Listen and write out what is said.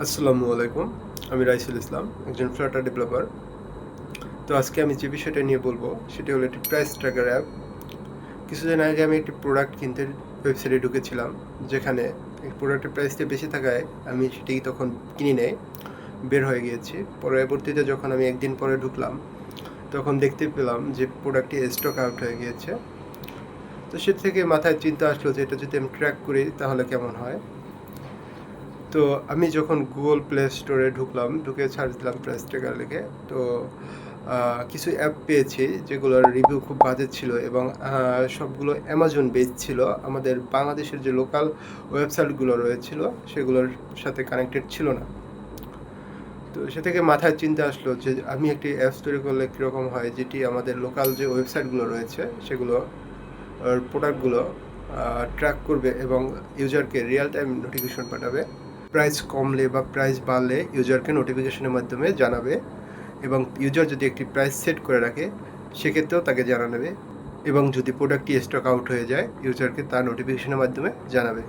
আসসালামু আলাইকুম। আমি রাইসুল ইসলাম, একজন ফ্লাটার ডেভেলপার। তো আজকে আমি যে বিষয়টা নিয়ে বলবো সেটি হলো একটি প্রাইস ট্র্যাকার অ্যাপ। কিছুদিন আগে আমি একটি প্রোডাক্ট কিনতে ওয়েবসাইটে ঢুকেছিলাম, যেখানে এই প্রোডাক্টের প্রাইসটা বেশি থাকায় আমি সেটি তখন কিনি নাই, বের হয়ে গিয়েছি। পরবর্তীতে যখন আমি একদিন পরে ঢুকলাম, তখন দেখতে পেলাম যে প্রোডাক্টটি স্টক আউট হয়ে গিয়েছে। তো সে থেকে মাথায় চিন্তা আসলো যে এটা যদি আমি ট্র্যাক করি তাহলে কেমন হয়। তো আমি যখন গুগল প্লে স্টোরে ঢুকলাম, ঢুকে সার্চ দিলাম প্রাইস ট্র্যাকার লিখে। তো কিছু অ্যাপ পেয়েছি যেগুলোর রিভিউ খুব বাজে ছিল, এবং সবগুলো অ্যামাজন বেস ছিল। আমাদের বাংলাদেশের যে লোকাল ওয়েবসাইটগুলো রয়েছিল সেগুলোর সাথে কানেক্টেড ছিল না। তো সে থেকে মাথায় চিন্তা আসলো যে আমি একটি অ্যাপস তৈরি করলে কীরকম হয়, যেটি আমাদের লোকাল যে ওয়েবসাইটগুলো রয়েছে সেগুলো প্রোডাক্টগুলো ট্র্যাক করবে এবং ইউজারকে রিয়েল টাইম নোটিফিকেশন পাঠাবে। প্রাইস কমলে বা প্রাইস বাড়লে ইউজারকে নোটিফিকেশনের মাধ্যমে জানাবে, এবং ইউজার যদি একটি প্রাইস সেট করে রাখে সেক্ষেত্রেও তাকে জানাবে, এবং যদি প্রোডাক্টটি স্টক আউট হয়ে যায় ইউজারকে তার নোটিফিকেশনের মাধ্যমে জানাবে।